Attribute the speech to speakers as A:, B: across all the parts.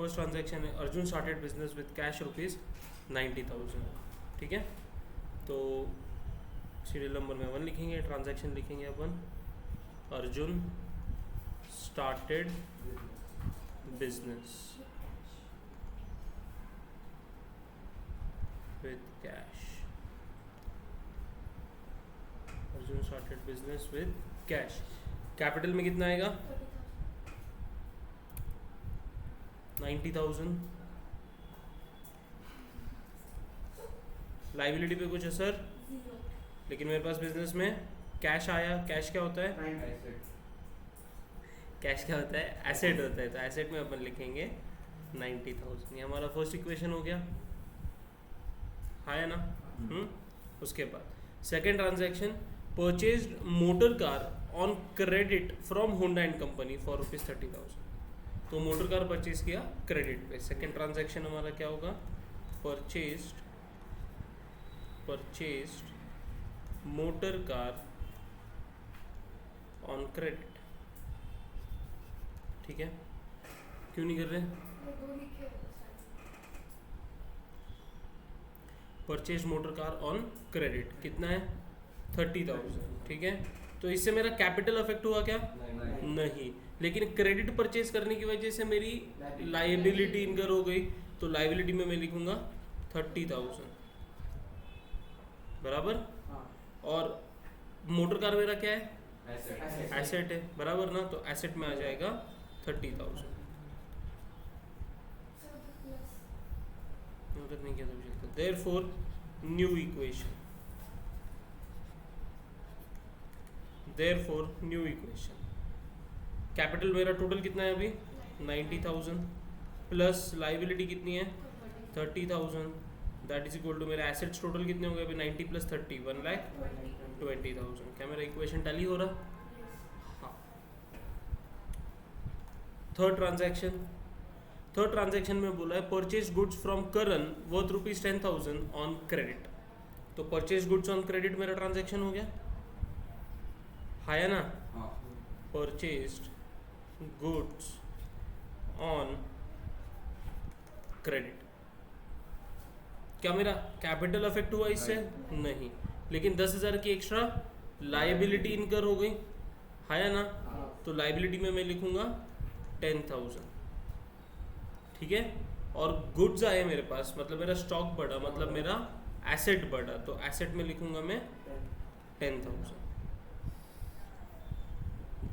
A: First transaction है Arjun started business with cash ₹90,000। ठीक है, तो सीरियल नंबर में 1 लिखेंगे, ट्रांजैक्शन लिखेंगे अपन Arjun started business with cash. Arjun started business with cash. Capital में कितना आएगा? 90,000। लाइबिलिटी पे कुछ असर, लेकिन मेरे पास बिजनेस में कैश आया। कैश क्या होता है? कैश क्या होता है? एसेट होता है। तो एसेट में अपन लिखेंगे 90,000। ये हमारा फर्स्ट इक्वेशन हो गया, हाँ है ना। उसके बाद second transaction purchased motor car on credit from Honda and company for ₹30,000। तो मोटर कार परचेज किया क्रेडिट पे। सेकेंड ट्रांजैक्शन हमारा क्या होगा? Purchased motor car on credit. ठीक है, क्यों नहीं कर रहे? Purchase motor car on credit कितना है? 30,000। ठीक है, तो इससे मेरा कैपिटल अफेक्ट हुआ क्या? नहीं। लेकिन क्रेडिट परचेज करने की वजह से मेरी लाइबिलिटी इनकर हो गई, तो लाइबिलिटी में मैं लिखूंगा 30,000 बराबर। और मोटर कार मेरा क्या है? एसेट है बराबर ना, तो एसेट में आ जाएगा 30,000। नहीं किया तो चलता। Therefore, न्यू इक्वेशन कैपिटल मेरा टोटल कितना है अभी? 90,000 प्लस लाइबिलिटी कितनी है? 30,000। दैट इज इक्वल टू मेरा एसेट्स टोटल कितने हो गए अभी? 90 प्लस 30 1,20,000। क्या मेरा इक्वेशन टैली हो रहा? हाँ। थर्ड ट्रांजैक्शन में बोला है purchase goods from Karan worth ₹10,000 on credit. तो परचेज गुड्स ऑन क्रेडिट मेरा ट्रांजैक्शन हो गया, है ना। Purchased goods on credit. क्या मेरा कैपिटल अफेक्ट हुआ इससे? नहीं। लेकिन 10,000 की एक्स्ट्रा लाइबिलिटी इनकर हो गई, है ना। तो लाइबिलिटी में मैं लिखूंगा 10,000। ठीक है, और गुड्स आए मेरे पास, मतलब मेरा स्टॉक बढ़ा, मतलब मेरा एसेट बढ़ा, तो एसेट में लिखूंगा मैं 10,000।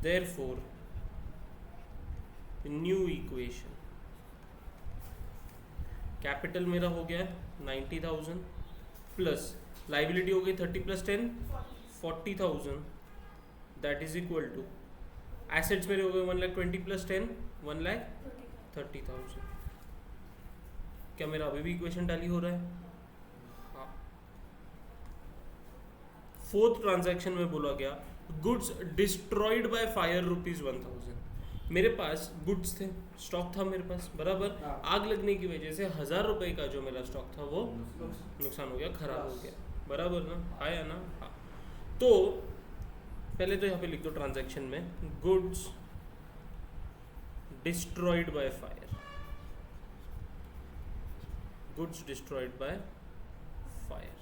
A: Therefore, न्यू इक्वेशन कैपिटल मेरा हो गया 90,000 प्लस लाइबिलिटी हो गई 30 plus 10 40,000। That is equal to assets मेरे हो गए 1,20,000 प्लस 10 1,30,000। क्या मेरा अभी भी इक्वेशन टैली हो रहा है? हाँ। फोर्थ ट्रांजैक्शन में बोला गया गुड्स डिस्ट्रॉयड बाय फायर ₹1,000। मेरे पास गुड्स थे, स्टॉक था मेरे पास बराबर। आग लगने की वजह से ₹1,000 का जो मेरा स्टॉक था वो नुकसान हो गया, खराब हो गया बराबर ना, आया ना। हाँ, तो पहले तो यहाँ पे लिख दो ट्रांजैक्शन में goods destroyed by fire. Goods destroyed by fire.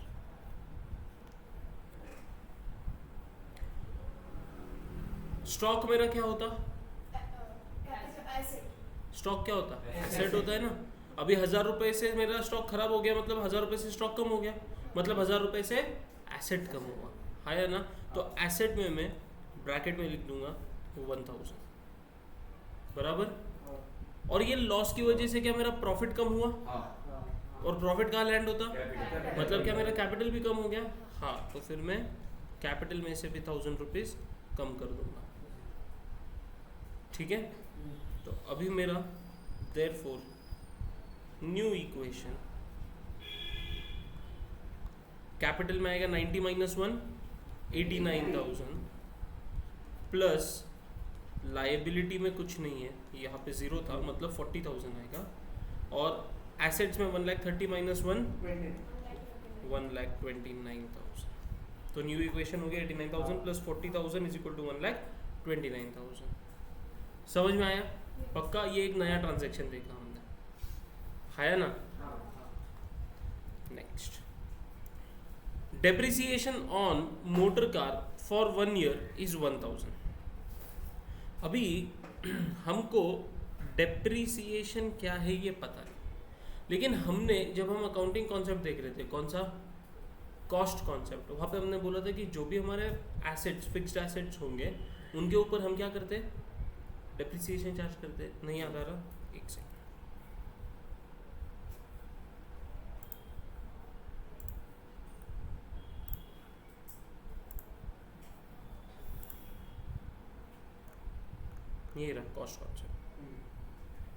A: Stock मेरा क्या होता? स्टॉक क्या होता? एसेट होता है ना। अभी ₹1,000 से मेरा स्टॉक खराब हो गया, मतलब ₹1,000 से स्टॉक कम हो गया, मतलब ₹1,000 से एसेट कम हुआ, है ना। तो एसेट में मैं ब्रैकेट में लिख दूंगा 1,000 बराबर। और ये लॉस की वजह से क्या मेरा प्रॉफिट कम हुआ? और प्रॉफिट कहाँ लैंड होता? मतलब क्या मेरा कैपिटल भी कम हो गया? हाँ, तो फिर मैं कैपिटल में से भी ₹1,000 कम कर दूंगा। ठीक है, तो अभी मेरा therefore न्यू इक्वेशन कैपिटल में आएगा 90 माइनस 1 89,000 प्लस लाइबिलिटी में कुछ नहीं है, यहाँ पे 0 था, मतलब 40,000 आएगा। और एसेट्स में 1,30,000 माइनस 1 1,29,000। तो न्यू इक्वेशन हो गया 89,000 प्लस 40,000 इज इक्वल टू 1,29,000। समझ में आया? पक्का? ये एक नया ट्रांजैक्शन देखा हमने, है ना। Next, depreciation on motor car for 1 year is 1000। अभी हमको डेप्रिसिएशन क्या है ये पता नहीं, लेकिन हमने जब हम अकाउंटिंग कॉन्सेप्ट देख रहे थे, कौन सा, कॉस्ट कॉन्सेप्ट, वहाँ पे हमने बोला था कि जो भी हमारे एसेट्स, फिक्स्ड एसेट्स होंगे उनके ऊपर हम क्या करते, डेप्रिसिएशन चार्ज करते। नहीं याद आ रहा, एक सेकंड, ये रहा कॉस्ट कॉन्सेप्ट।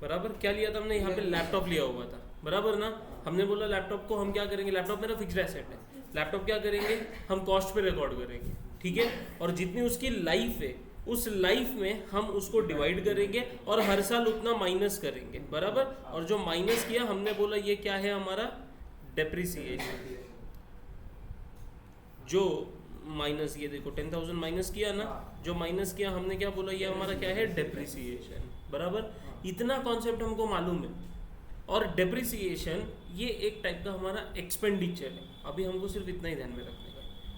A: बराबर क्या लिया था हमने, यहाँ पे लैपटॉप लिया हुआ था, बराबर ना। हमने बोला लैपटॉप को हम क्या करेंगे, लैपटॉप मेरा फिक्स्ड एसेट है, लैपटॉप क्या करेंगे हम कॉस्ट पे रिकॉर्ड करेंगे, ठीक है। और जितनी उसकी लाइफ है उस लाइफ में हम उसको डिवाइड करेंगे और हर साल उतना माइनस करेंगे, बराबर। और जो माइनस किया हमने बोला ये क्या है हमारा, डेप्रिसिएशन। जो माइनस, ये देखो 10,000 माइनस किया ना, जो माइनस किया हमने क्या बोला, ये हमारा क्या है, डेप्रिसिएशन, बराबर। इतना कॉन्सेप्ट हमको मालूम है। और डेप्रिसिएशन ये एक टाइप का हमारा एक्सपेंडिचर है। अभी हमको सिर्फ इतना ही ध्यान में रखने का।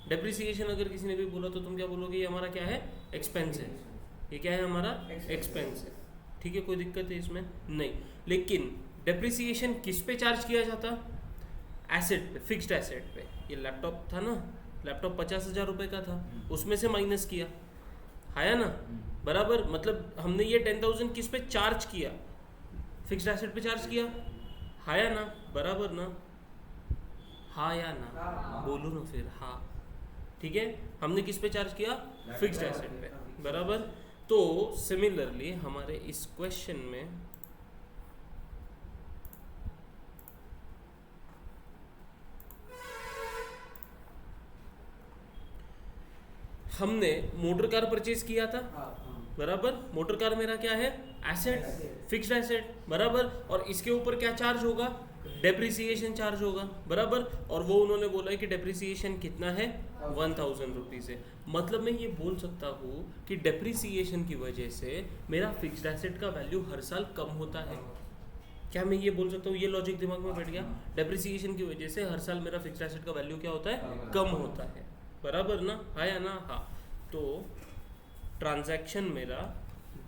A: डेप्रिसिएशन अगर किसी ने भी बोला तो तुम क्या बोलोगे, ये हमारा क्या है, एक्सपेंस है। ये क्या है हमारा, एक्सपेंस है, ठीक है। कोई दिक्कत है इसमें नहीं। लेकिन डेप्रिसिएशन किस पे चार्ज किया जाता, एसेट पे, फिक्स्ड एसेट पे। ये लैपटॉप था ना, लैपटॉप 50,000 रुपये का था, उसमें से माइनस किया, है ना, बराबर। मतलब हमने ये 10,000 किस पे चार्ज किया, फिक्स्ड एसेट पे चार्ज किया, है ना, बराबर ना, हाँ या ना, बोलो ना फिर, हाँ, ठीक है। हमने किस पे चार्ज किया, फिक्स्ड एसेट पे, बराबर। तो सिमिलरली हमारे इस क्वेश्चन में हमने मोटर कार परचेज किया था, बराबर। मोटर कार मेरा क्या है, एसेट, फिक्स्ड एसेट, बराबर। और इसके ऊपर क्या चार्ज होगा, डेप्रिसिएशन चार्ज होगा, बराबर। और वो उन्होंने बोला है कि डेप्रिसिएशन कितना है, 1000 रुपीज़ है। मतलब मैं ये बोल सकता हूँ कि डेप्रिसिएशन की वजह से मेरा फिक्स्ड एसेट का वैल्यू हर साल कम होता है। क्या मैं ये बोल सकता हूँ, ये लॉजिक दिमाग में बैठ गया, डेप्रिसिएशन की वजह से हर साल मेरा फिक्स्ड एसेट का वैल्यू क्या होता है, कम होता है, बराबर ना, है या ना, हाँ। तो ट्रांजैक्शन मेरा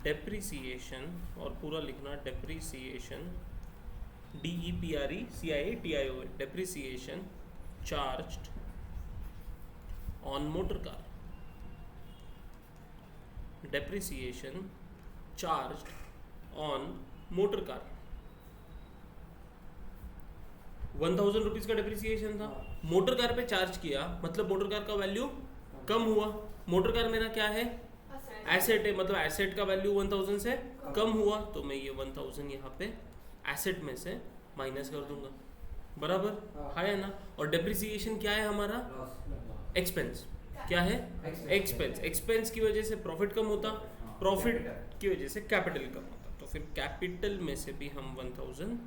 A: डेप्रिसिएशन, और पूरा लिखना depreciation, DEPRECIATION, depreciation charged on motor car, depreciation charged on motor car. 1000 rupees का डेप्रिसिएशन था, मोटर कार पे चार्ज किया, मतलब मोटर कार का वैल्यू कम हुआ। मोटर कार मेरा क्या है, एसेट है, मतलब एसेट का वैल्यू 1000 से कम हुआ, तो मैं ये 1000 यहाँ पे एसेट में से माइनस कर दूंगा, बराबर, है ना। और डेप्रिसिएशन क्या है हमारा, एक्सपेंस, क्या है, एक्सपेंस। एक्सपेंस की वजह से प्रॉफिट कम होता, प्रॉफिट की वजह से कैपिटल कम होता, तो फिर कैपिटल में से भी हम 1000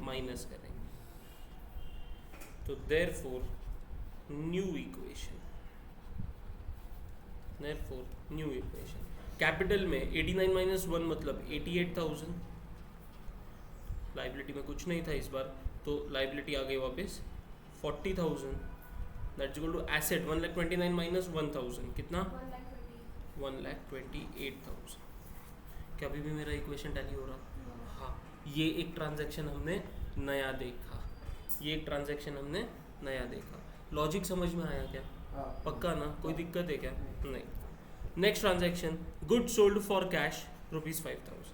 A: माइनस करेंगे। तो देयरफॉर न्यू इक्वेशन, कैपिटल में 89 माइनस 1 मतलब 88,000। लाइबिलिटी में कुछ नहीं था इस बार, तो लाइबिलिटी आ गई वापस 40,000। That's equal to asset 1,29,000 minus 1000 कितना, 1,28,000। क्या अभी भी मेरा इक्वेशन टैली हो रहा, हाँ। ये एक ट्रांजैक्शन हमने नया देखा, लॉजिक समझ में आया क्या, पक्का ना, कोई दिक्कत है क्या, नहीं। Next transaction, good sold for cash ₹5,000,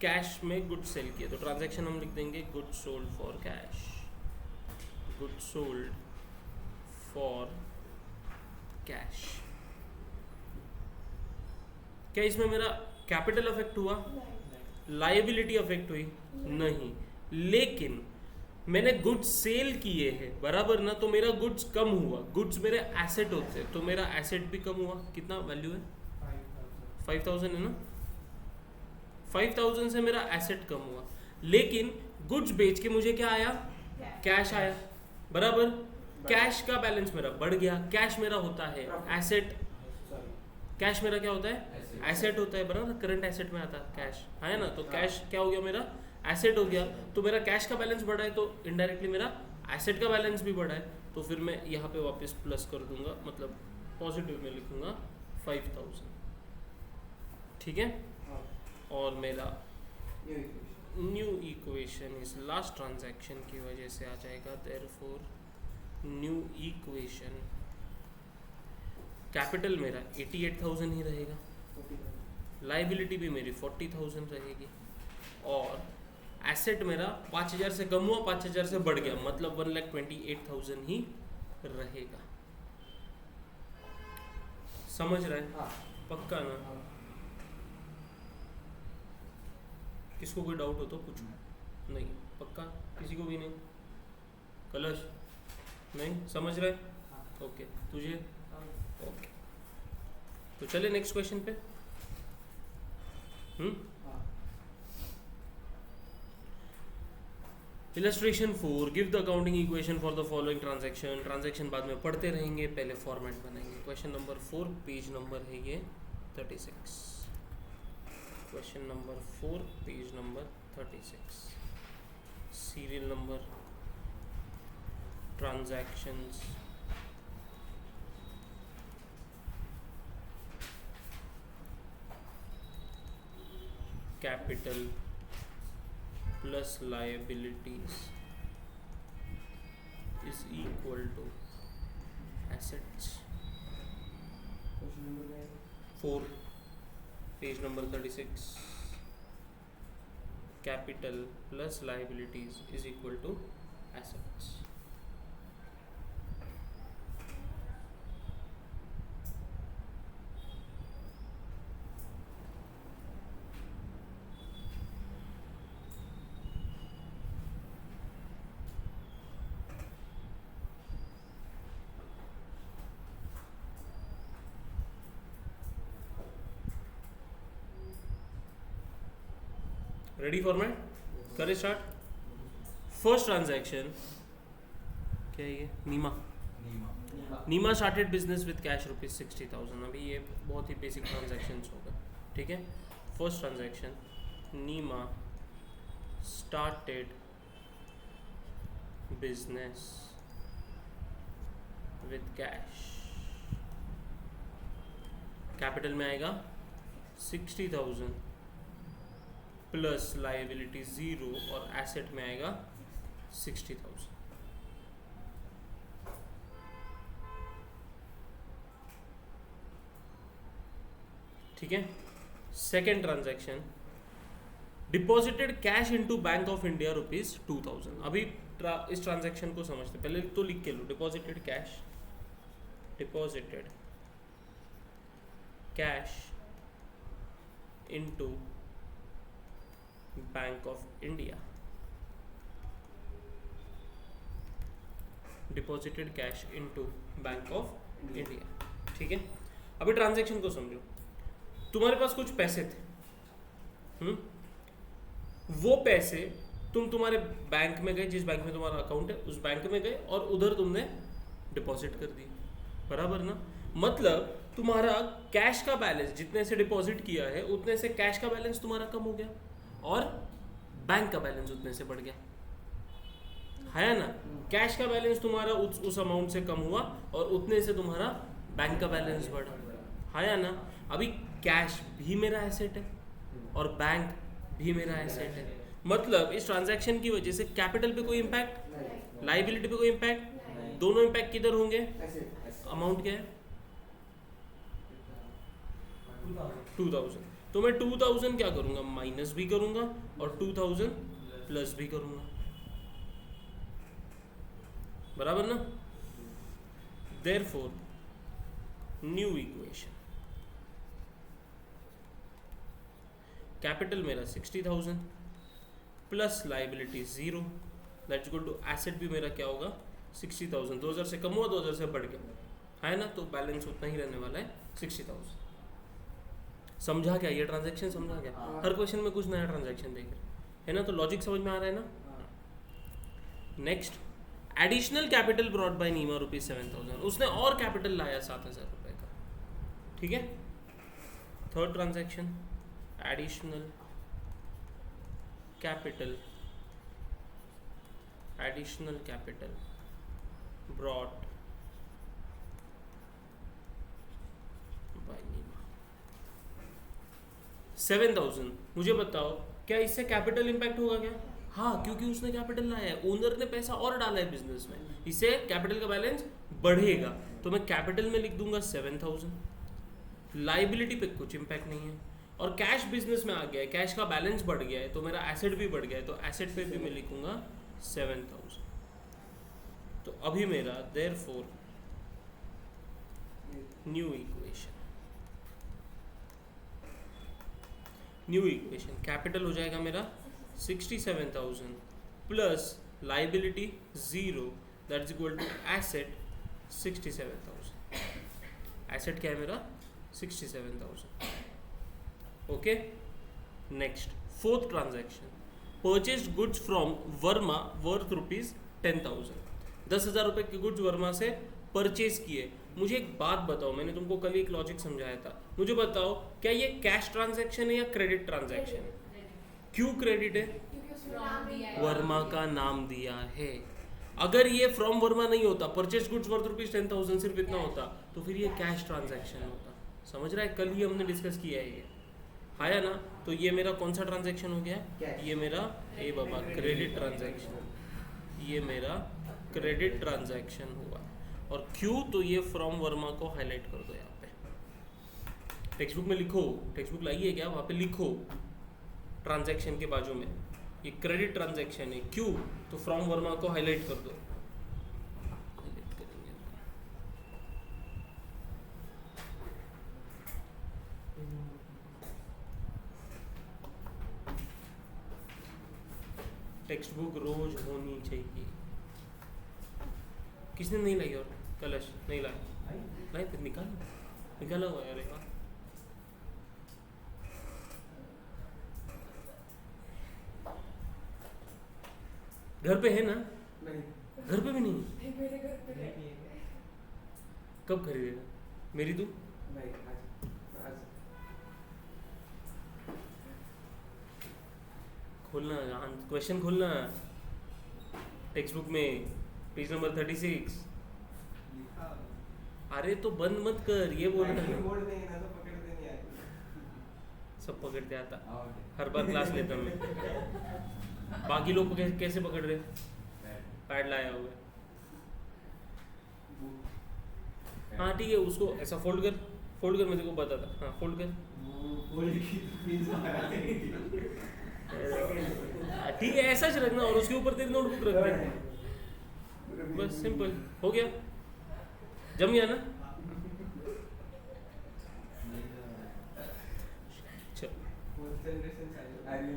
A: cash में गुड सेल किया, तो ट्रांजैक्शन हम लिख देंगे good sold for cash, good sold for cash. क्या इसमें मेरा कैपिटल अफेक्ट हुआ, लायबिलिटी अफेक्ट हुई, नहीं। लेकिन मैंने गुड्स सेल किए हैं, बराबर ना, तो मेरा गुड्स कम हुआ। गुड्स मेरे एसेट होते हैं, तो मेरा एसेट भी कम हुआ। कितना वैल्यू है, 5,000 है ना, 5,000 से मेरा एसेट कम हुआ। लेकिन गुड्स बेच के मुझे क्या आया, कैश आया, बराबर। कैश का बैलेंस मेरा बढ़ गया। कैश मेरा होता है एसेट, क्या होता है, एसेट होता है, बराबर। करंट एसेट में आता है कैश, है ना। तो कैश क्या हो गया मेरा, एसेट हो गया, तो मेरा कैश का बैलेंस बढ़ा है, तो इनडायरेक्टली मेरा एसेट का बैलेंस भी बढ़ा है, तो फिर मैं यहाँ पे वापस प्लस कर दूंगा, मतलब पॉजिटिव में लिखूंगा 5000, ठीक है। और मेरा न्यू इक्वेशन इस लास्ट ट्रांजैक्शन की वजह से आ जाएगा, देयरफॉर न्यू इक्वेशन कैपिटल मेरा 88,000 ही रहेगा, लाइबिलिटी भी मेरी 40,000 रहेगी, और एसेट मेरा 5,000 से कम हुआ, 5,000 से बढ़ गया, मतलब 1,28,000 ही रहेगा। समझ रहे हैं? पक्का ना? किसको कोई डाउट हो तो पूछो। नहीं पक्का? किसी को भी नहीं? कलश नहीं समझ रहे? ओके, तुझे? ओके, तो चले नेक्स्ट क्वेश्चन पे। Illustration 4, give the accounting equation for the following transaction. Transaction बाद में पढ़ते रहेंगे, पहले फॉर्मेट बनाएंगे। क्वेश्चन नंबर 4, पेज नंबर है ये 36। Question number 4, page number 36, serial number, transactions, capital plus liabilities is equal to assets। 4, page number 36, capital plus liabilities is equal to assets। Ready format करें start. First transaction क्या है ये? नीमा started business with cash ₹60,000। अभी ये बहुत ही basic transaction होगा, ठीक है। First transaction, Neema started business with cash, capital में आएगा 60,000 प्लस लाइबिलिटी 0 और एसेट में आएगा 60,000, ठीक है। Second transaction, deposited cash into Bank of India ₹2,000। अभी इस ट्रांजैक्शन को समझते, पहले तो लिख के लो, deposited cash into Bank of India, deposited cash into Bank of India, ठीक है। अभी ट्रांजैक्शन को समझो। तुम्हारे पास कुछ पैसे थे, वो पैसे तुम तुम्हारे बैंक में गए, जिस बैंक में तुम्हारा अकाउंट है उस बैंक में गए और उधर तुमने डिपॉजिट कर दी, बराबर ना। मतलब तुम्हारा कैश का बैलेंस जितने से डिपॉजिट किया है उतने से कैश का बैलेंस तुम्हारा कम हो गया और बैंक का बैलेंस उतने से बढ़ गया, है ना। कैश का बैलेंस तुम्हारा उस अमाउंट से कम हुआ और उतने से तुम्हारा बैंक का बैलेंस बढ़ा, है ना। अभी कैश भी मेरा एसेट है और बैंक भी मेरा एसेट है, मतलब इस ट्रांजैक्शन की वजह से कैपिटल पे कोई इम्पैक्ट, लाइबिलिटी पे कोई इम्पैक्ट, दोनों इम्पैक्ट किधर होंगे? अमाउंट क्या है? 2,000। तो मैं 2,000 क्या करूंगा? माइनस भी करूंगा और 2,000 प्लस भी करूंगा, बराबर ना। देयरफॉर न्यू इक्वेशन, कैपिटल मेरा 60,000 plus liability 0 that's equal to asset भी मेरा क्या होगा? 60,000। 2,000 से कम हुआ, 2,000 से बढ़ गया, है ना, तो बैलेंस उतना ही रहने वाला है 60,000। समझा क्या? ये ट्रांजैक्शन समझा क्या? हर क्वेश्चन में कुछ नया ट्रांजैक्शन देख रहे है ना, तो लॉजिक समझ में आ रहा है ना। Next, additional capital brought by Neema ₹7,000। उसने और कैपिटल लाया 7,000 रुपये का, ठीक है। Third transaction, additional capital, additional capital brought by Neema 7,000। मुझे बताओ क्या इससे कैपिटल इंपैक्ट होगा क्या? हाँ, क्योंकि उसने कैपिटल लाया है, ओनर ने पैसा और डाला है बिजनेस में, इससे कैपिटल का बैलेंस बढ़ेगा। तो मैं कैपिटल में लिख दूंगा 7,000, लाइबिलिटी पे कुछ इंपैक्ट नहीं है, और कैश बिजनेस में आ गया है, कैश का बैलेंस बढ़ गया है, तो मेरा एसेट भी बढ़ गया है, तो एसेट पे भी मैं लिखूंगा 7,000। तो अभी मेरा देयरफॉर न्यू इक्वेशन कैपिटल हो जाएगा मेरा 67,000 plus liability 0, that is equal to asset 67,000। Asset क्या है मेरा? 67,000। Okay, next fourth transaction, purchased goods from Verma worth ₹10,000। 10,000 रुपये के गुड्स वर्मा से परचेज किए। मुझे एक बात बताओ, मैंने तुमको कल एक लॉजिक समझाया था, मुझे बताओ क्या ये कैश ट्रांजैक्शन है या क्रेडिट ट्रांजैक्शन है? क्यों क्रेडिट है? वर्मा का नाम दिया है। अगर ये फ्रॉम वर्मा नहीं होता, परचेज गुड्स वर्थ ₹10,000 सिर्फ इतना होता, तो फिर ये कैश ट्रांजैक्शन होता। समझ रहा है? कल ही हमने डिस्कस किया है ये, आया ना? तो ये मेरा कौन सा ट्रांजैक्शन हो गया? ये मेरा बाबा क्रेडिट ट्रांजैक्शन, ये मेरा क्रेडिट ट्रांजैक्शन हुआ। और क्यों? तो ये फ्रॉम वर्मा को हाईलाइट कर दो यहाँ पे, टेक्स्ट बुक में लिखो, टेक्स्ट बुक लाइए क्या, वहाँ पे लिखो ट्रांजैक्शन के बाजू में ये क्रेडिट ट्रांजैक्शन है। क्यों? तो फ्रॉम वर्मा को हाईलाइट कर दो। हाईलाइट करेंगे टेक्स्ट बुक रोज होनी चाहिए। किसने नहीं लाई? और कलश नहीं लाया? नहीं, फिर निकाला हुआ यार। घर पे है ना? नहीं, घर पे भी नहीं। मेरे घर पे है। कब खरीदेगा? मेरी तू? नहीं, आज। खोलना, क्वेश्चन खोलना टेक्स्ट बुक में, पेज नंबर 36। अरे तो बंद मत कर, ये बोल रहा है। सब पकड़ते आता, हर बार क्लास लेता मैं। बाकी लोग कैसे पकड़ रहे? पैड लाया हुआ है। हाँ ठीक है, उसको ऐसा फोल्ड कर, मैं तेरे को बताता। हाँ फोल्ड कर, ठीक है, ऐसा ही रखना, और उसके ऊपर तेरी नोटबुक रख दे, बस सिंपल हो गया। जम गया ना?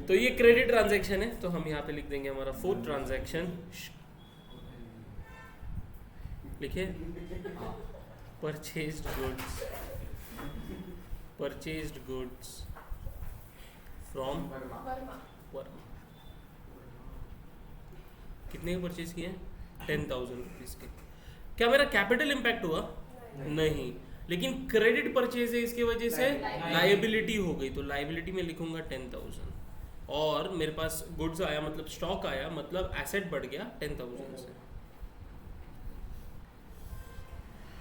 A: तो ये क्रेडिट ट्रांजैक्शन है, तो हम यहाँ पे लिख देंगे हमारा फोर्थ ट्रांजैक्शन। लिखे परचेज्ड गुड्स फ्रॉम वर्मा। कितने के परचेज किए? 10,000 रुपीज के। क्या मेरा कैपिटल इम्पैक्ट हुआ? नहीं, लेकिन क्रेडिट परचेज है, इसकी वजह से लायबिलिटी हो गई, तो लायबिलिटी में लिखूंगा 10,000, और मेरे पास गुड्स आया मतलब स्टॉक आया, मतलब एसेट बढ़ गया 10,000 से।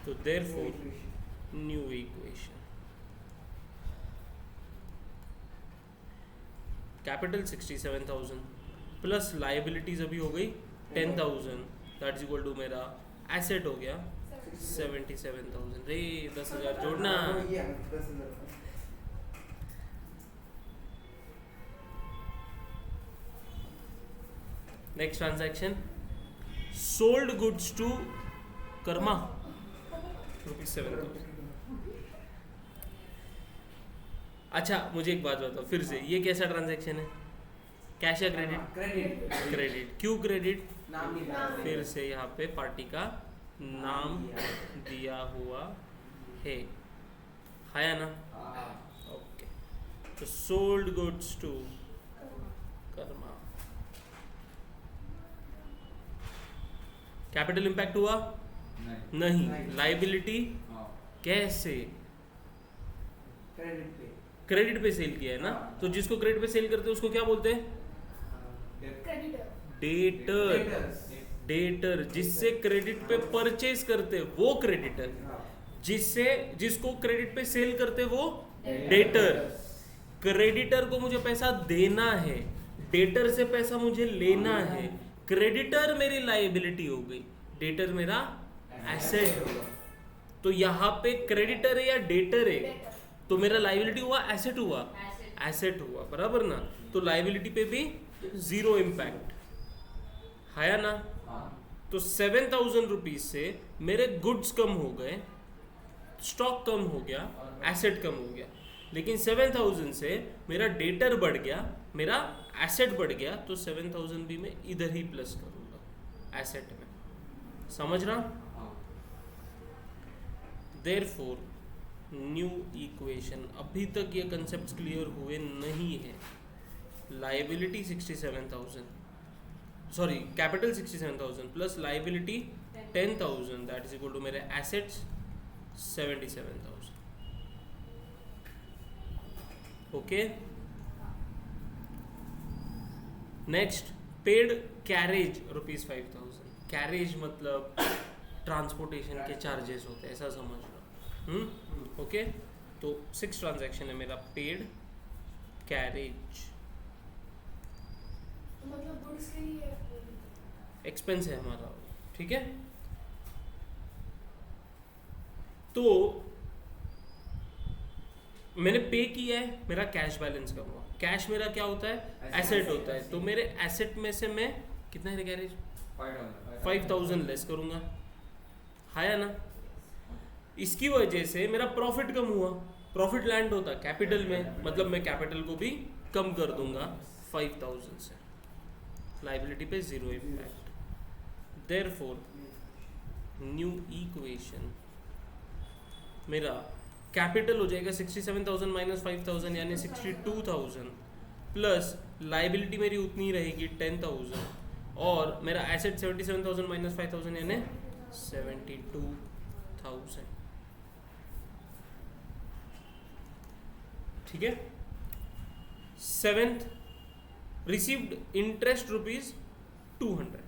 A: तो therefore new equation, capital 67,000 plus liabilities अभी हो गई 10,000, दैट इज इक्वल टू मेरा एसेट हो गया 77,000। रे 10,000 जोड़ना। Next transaction, sold goods to Karma ₹7,000। अच्छा मुझे एक बात बताओ फिर से, ये कैसा ट्रांजैक्शन है? कैश या क्रेडिट? क्रेडिट। क्यों क्रेडिट? फिर से यहाँ पे पार्टी का नाम दिया हुआ है ना? ओके, तो sold goods to Karma. Capital impact हुआ? नहीं। लायबिलिटी कैसे? क्रेडिट पे सेल किया है ना? तो जिसको क्रेडिट पे सेल करते हैं उसको क्या बोलते हैं? डेटर, डेटर जिससे क्रेडिट पे परचेज करते वो क्रेडिटर, जिसको क्रेडिट पे सेल करते वो डेटर। क्रेडिटर को मुझे पैसा देना है, डेटर से पैसा मुझे लेना है। क्रेडिटर मेरी लायबिलिटी हो गई, डेटर मेरा एसेट होगा। तो यहाँ पे क्रेडिटर है या डेटर है, तो मेरा लायबिलिटी हुआ एसेट हुआ, एसेट हुआ, बराबर ना। तो लायबिलिटी पे भी जीरो इम्पैक्ट है ना। तो 7,000 रुपीज से मेरे गुड्स कम हो गए, स्टॉक कम हो गया, एसेट कम हो गया। लेकिन 7,000 से मेरा डेटर बढ़ गया, मेरा एसेट बढ़ गया, तो 7,000 भी मैं इधर ही प्लस करूंगा एसेट में। समझ रहा? देयरफॉर न्यू इक्वेशन, अभी तक ये कंसेप्ट क्लियर हुए नहीं है। Liability 67,000, sorry capital 67,000 plus liability 10,000, that is equal to मेरे assets 77,000। Okay, next paid carriage rupees 5,000। Carriage मतलब ट्रांसपोर्टेशन के चार्जेस होते हैं, ऐसा समझ लो। ओके, तो 6 ट्रांजैक्शन है मेरा पेड कैरेज,
B: मतलब गुड्स के लिए
A: एक्सपेंस है हमारा, ठीक है। तो मैंने पे किया है, मेरा कैश बैलेंस कम हुआ। कैश मेरा क्या होता है? एसेट होता है। तो मेरे एसेट में से मैं कितना है कैरेज 5,000 लेस करूंगा, है या ना। इसकी वजह से मेरा प्रॉफिट कम हुआ, प्रॉफिट लैंड होता कैपिटल में, मतलब मैं कैपिटल को भी कम कर दूंगा 5,000 से, लायबिलिटी पे zero impact. Therefore new equation मेरा कैपिटल हो जाएगा 67,000 माइनस 5,000 यानी 62,000, प्लस लायबिलिटी मेरी उतनी रहेगी 10,000, और मेरा एसेट 77,000 माइनस 5,000 यानी 72,000। ठीक है। 7th received interest rupees 200।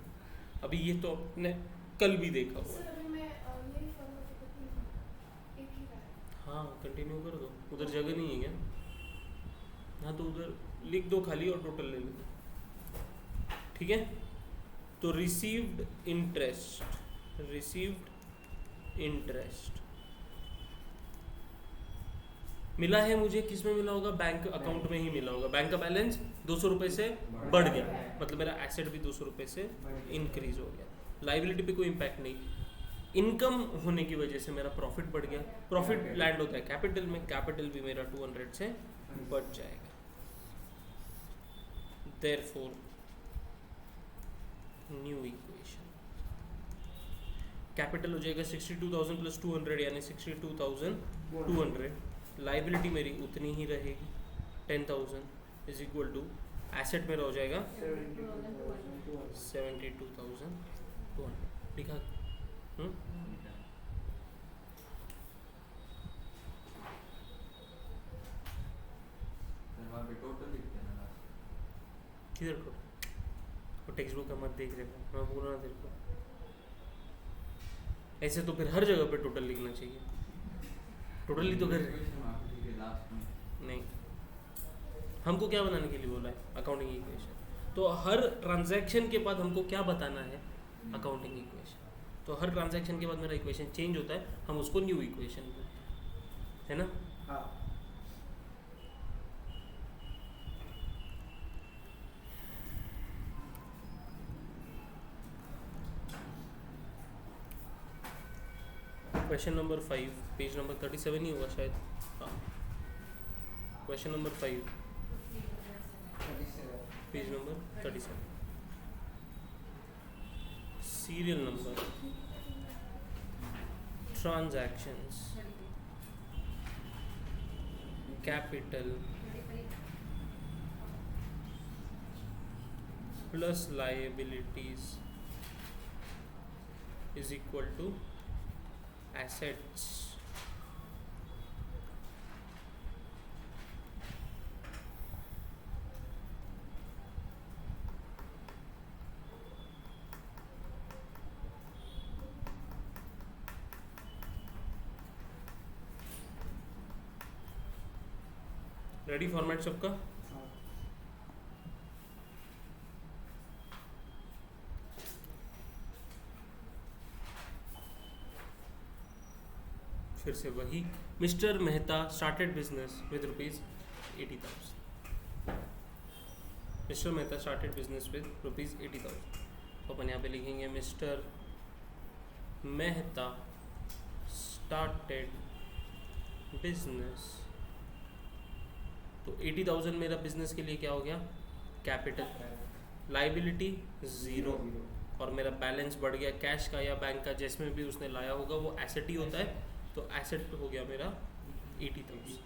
A: अभी ये तो आपने कल भी देखा हुआ।
B: सर अभी मैं मेरी फॉर्म एक ही है।
A: हाँ कंटिन्यू कर दो, उधर जगह नहीं है क्या? हाँ तो उधर लिख दो खाली और टोटल ले लो, ठीक है। तो रिसीव्ड इंटरेस्ट मिला है मुझे, किस में मिला होगा? बैंक अकाउंट में ही मिला होगा। बैंक का बैलेंस 200 रुपये से बढ़ गया, मतलब मेरा एसेट भी 200 रुपये से इंक्रीज हो गया। लायबिलिटी पे कोई इम्पैक्ट नहीं। इनकम होने की वजह से मेरा प्रॉफिट बढ़ गया, प्रॉफिट लैंड होता है कैपिटल में, कैपिटल भी मेरा 200 से बढ़ जाएगा। देयरफॉर न्यू इक्वेशन कैपिटल हो जाएगा 62,000 प्लस 200 यानी 62,200। लायबिलिटी मेरी उतनी ही रहेगी 10,000 इज इक्वल टू एसेट मेरा हो जाएगा 72,200। लिखा? किधर को? वो टेक्स्ट बुक का मत देख रहे, मैं बोल रहा तेरे को। ऐसे तो फिर हर जगह पे टोटल लिखना चाहिए, टोटली तो कर नहीं। हमको क्या बनाने के लिए बोला है? Accounting equation. तो हर ट्रांजैक्शन के बाद हमको क्या बताना है? Accounting equation. तो हर ट्रांजैक्शन के बाद मेरा इक्वेशन चेंज होता है, हम उसको न्यू इक्वेशन बोलते हैं, है ना।
C: हाँ।
A: क्वेश्चन नंबर 5 पेज नंबर 37 ही होगा शायद। हाँ, question number 5 page number 37, serial number transactions capital plus liabilities is equal to assets। Ready format सबका? फिर से वही, mister Mehta started business with ₹80,000। Mister Mehta started business with ₹80,000। तो अपन यहाँ पे लिखेंगे मिस्टर मेहता स्टार्टेड बिजनेस। तो 80,000 मेरा बिजनेस के लिए क्या हो गया? कैपिटल। लाइबिलिटी 0 और मेरा बैलेंस बढ़ गया कैश का या बैंक का, जिसमें भी उसने लाया होगा वो एसेट ही होता है, तो एसेट हो गया मेरा 80,000।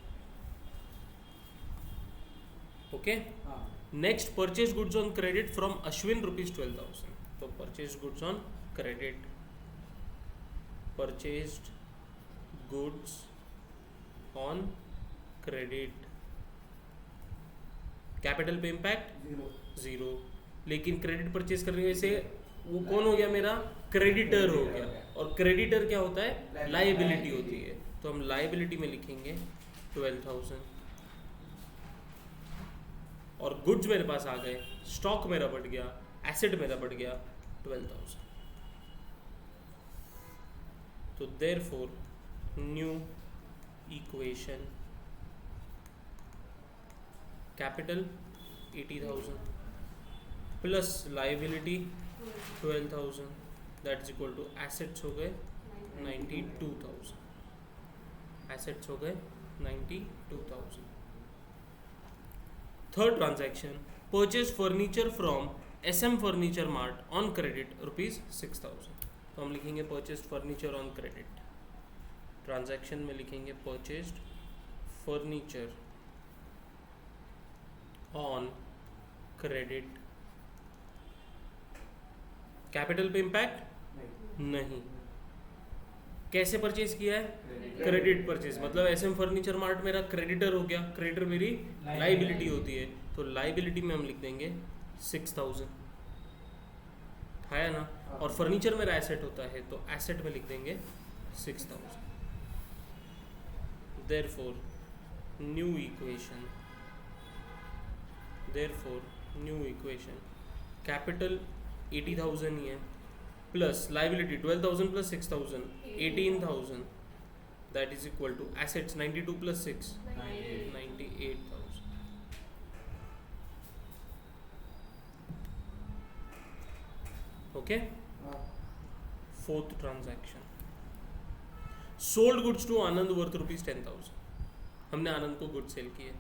A: Okay. Next, purchase goods on credit from Ashwin ₹12,000। तो purchase goods on credit, purchased goods on credit, capital पे इम्पैक्ट 0, लेकिन क्रेडिट परचेज करने से वो कौन हो गया? मेरा क्रेडिटर हो गया, और क्रेडिटर क्या होता है? लाइबिलिटी होती है। तो हम लाइबिलिटी में लिखेंगे 12,000, और गुड्स मेरे पास आ गए, स्टॉक मेरा बढ़ गया, एसेट मेरा बढ़ गया 12,000। तो therefore new equation, capital 80,000 plus liability 12,000 that is equal to assets हो गए 92,000। एसेट्स हो गए 92,000। Third transaction, purchase furniture from SM furniture mart on credit ₹6,000। तो हम लिखेंगे purchase furniture on credit. Transaction में लिखेंगे purchase furniture on credit. Capital पे इम्पैक्ट नहीं। कैसे परचेज किया है? क्रेडिट परचेज, मतलब SM फर्नीचर मार्ट मेरा क्रेडिटर हो गया, क्रेडिटर मेरी लाइबिलिटी होती है, तो लाइबिलिटी में हम लिख देंगे 6,000, है ना। और फर्नीचर मेरा एसेट होता है, तो एसेट में लिख देंगे 6,000। देयरफॉर न्यू इक्वेशन, कैपिटल 80,000 ही है, plus liability 12,000 plus 6,000 18,000 that is equal to assets 92 plus 6 98,000। Okay. Fourth transaction, sold goods to Anand worth ₹10,000। हमने आनंद को गुड्स सेल किए,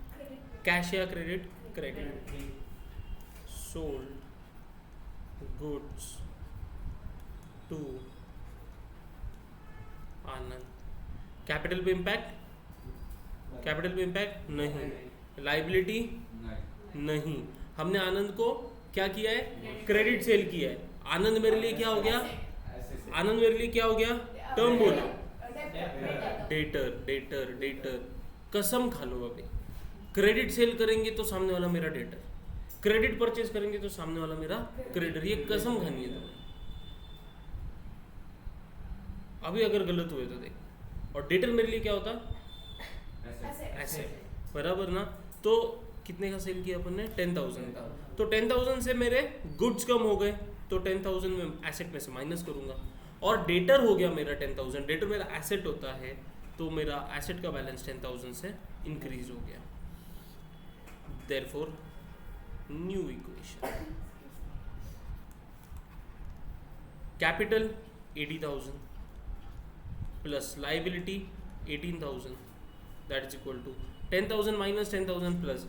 A: कैश या credit? Credit. Sold goods to Anand, capital पे इम्पैक्ट? कैपिटल पे impact नहीं। Liability नहीं। हमने आनंद को क्या किया है? क्रेडिट सेल किया है। आनंद मेरे लिए क्या हो गया? आनंद मेरे लिए क्या हो गया? टर्म बोलो। Debtor debtor debtor. कसम खा लो अभी, क्रेडिट सेल करेंगे तो सामने वाला मेरा डेटर, क्रेडिट परचेज करेंगे तो सामने वाला मेरा क्रेडिटर। ये कसम खानी है तुम्हें। अभी अगर गलत हुए तो देख। और डेटर मेरे लिए क्या होता? एसेट, बराबर ना। तो कितने का सेल किया अपन ने? 10,000 का। तो 10,000 से मेरे गुड्स कम हो गए, तो 10,000 में एसेट में से माइनस करूंगा, और डेटर हो गया मेरा 10,000। डेटर मेरा एसेट होता है, तो मेरा एसेट का बैलेंस 10,000 से इंक्रीज हो गया। Therefore new equation, capital 80,000 plus liability 18,000 that is equal to 10,000 minus 10,000 plus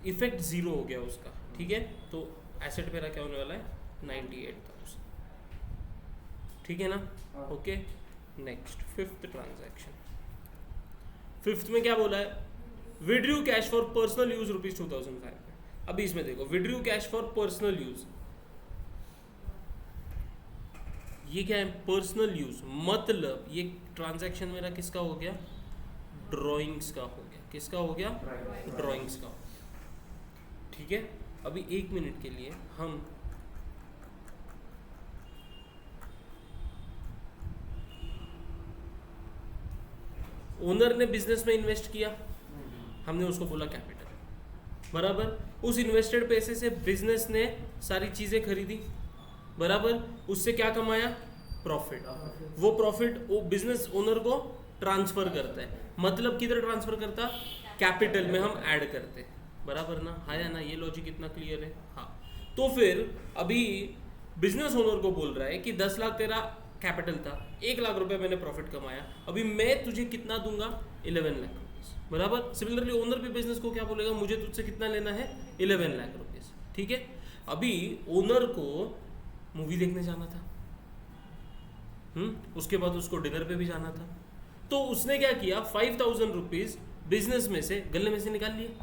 A: effect 0 हो गया उसका, ठीक है। तो एसेट मेरा क्या होने वाला है? 98,000, ठीक है ना। Okay. Next, fifth transaction. Fifth में क्या बोला है? Withdrew cash for personal use ₹2,500। अभी इसमें देखो, withdrew cash for personal use, ये क्या है? पर्सनल यूज, मतलब ये ट्रांजैक्शन मेरा किसका हो गया? ड्राइंग्स का हो गया। किसका हो गया? ड्राइंग्स का, ठीक है। अभी 1 मिनट के लिए हम ओनर ने बिजनेस में इन्वेस्ट किया, हमने उसको बोला कैपिटल, बराबर। उस इन्वेस्टेड पैसे से बिजनेस ने सारी चीज़ें खरीदी, बराबर। उससे क्या कमाया? प्रॉफिट। वो प्रॉफिट वो बिजनेस ओनर को ट्रांसफर करता है, मतलब किधर ट्रांसफर करता? कैपिटल में हम ऐड करते, बराबर ना? हाँ या ना? ये लॉजिक इतना क्लियर है? हाँ। तो फिर अभी बिजनेस ओनर को बोल रहा है कि 10 लाख तेरा कैपिटल था, 1 लाख रुपए मैंने प्रॉफिट कमाया, अभी मैं तुझे कितना दूंगा? 11 लाख रुपीस, बराबर। सिमिलरली ओनर भी बिजनेस को क्या बोलेगा? मुझे तुझसे कितना लेना है? 11 लाख रुपीस, ठीक है। अभी ओनर को मूवी देखने जाना था, उसके बाद उसको डिनर पे भी जाना था, तो उसने क्या किया? 5,000 रुपीज बिजनेस में से, गले में से निकाल लिए,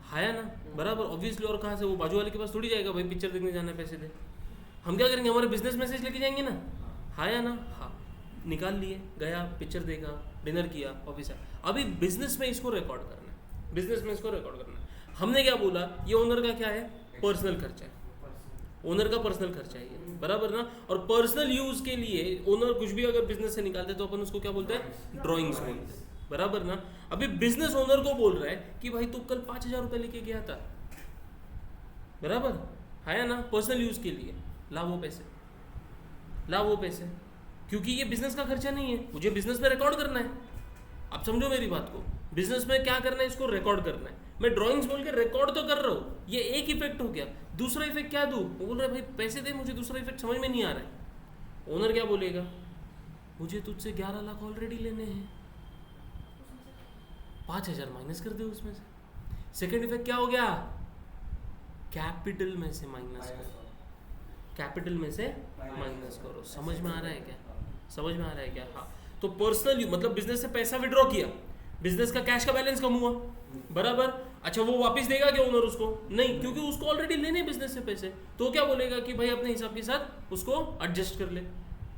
A: हाया ना? बराबर, ऑब्वियसली। और कहाँ से? वो बाजू वाले के पास थोड़ी जाएगा भाई पिक्चर देखने जाना है, पैसे दे। हम क्या करेंगे? हमारे बिजनेस मैसेज लेके जाएंगे ना, हाया ना? हाँ, निकाल लिए, गया, पिक्चर देखा, डिनर किया, ऑफिस आया। अभी बिजनेस में इसको रिकॉर्ड करना है, बिजनेस में इसको रिकॉर्ड करना है। हमने क्या बोला? ये ओनर का क्या है? पर्सनल खर्चा है, ओनर का पर्सनल खर्चा है ये, बराबर ना? और पर्सनल यूज के लिए ओनर कुछ भी अगर बिजनेस से निकालते तो अपन उसको क्या बोलते हैं? ड्रॉइंग्स बोलते हैं, बराबर ना? अभी बिजनेस ओनर को बोल रहा है कि भाई तू कल 5,000 रुपये लेके गया था, बराबर, है ना? पर्सनल यूज के लिए ला वो पैसे, ला वो पैसे, क्योंकि ये बिजनेस का खर्चा नहीं है, मुझे बिजनेस में रिकॉर्ड करना है। आप समझो मेरी बात को, बिजनेस में क्या करना है? इसको रिकॉर्ड करना है। मैं ड्राइंग्स बोल के रिकॉर्ड तो कर रहा हूँ, ये एक इफेक्ट हो गया। दूसरा इफेक्ट क्या दूँ? वो बोल रहा है भाई पैसे दे, मुझे दूसरा इफेक्ट समझ में नहीं आ रहा है। ओनर क्या बोलेगा? मुझे तुझसे 11 लाख ऑलरेडी लेने हैं, 5,000 माइनस कर दे उसमें से। सेकेंड इफेक्ट क्या हो गया? कैपिटल में से माइनस करो, कैपिटल में से माइनस करो। समझ में आ रहा है क्या? समझ में आ रहा है क्या? हाँ। तो पर्सनल मतलब बिजनेस से पैसा विड्रॉ किया, बिजनेस का कैश का बैलेंस कम हुआ, बराबर। अच्छा, वो वापस देगा क्या ओनर उसको? नहीं, क्योंकि उसको ऑलरेडी लेने बिजनेस से पैसे। तो क्या बोलेगा कि भाई अपने हिसाब के साथ उसको एडजस्ट कर ले।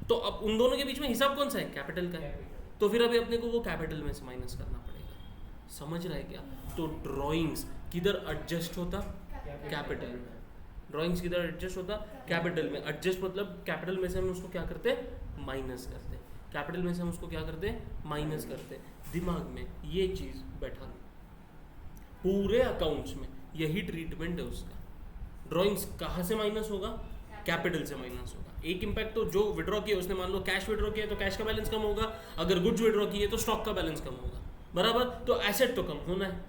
A: तो अब उन दोनों के बीच में हिसाब कौन सा है? कैपिटल का है। तो फिर अभी अपने को वो कैपिटल में से माइनस करना पड़ेगा। समझ रहा है क्या? तो ड्रॉइंग्स किधर एडजस्ट होता? कैपिटल में। ड्राइंग्स किधर एडजस्ट होता? कैपिटल में। एडजस्ट मतलब कैपिटल में से हम उसको क्या करते? माइनस करते। कैपिटल में से हम उसको क्या करते? माइनस करते। दिमाग में ये चीज़ बैठा, पूरे अकाउंट्स में यही ट्रीटमेंट है उसका। ड्राइंग्स कहाँ से माइनस होगा? कैपिटल से माइनस होगा। एक इम्पैक्ट तो जो विड्रॉ किया उसने, मान लो कैश विड्रॉ किया तो कैश का बैलेंस कम होगा, अगर गुड्स विड्रॉ किए तो स्टॉक का बैलेंस कम होगा, बराबर। तो एसेट तो कम होना है।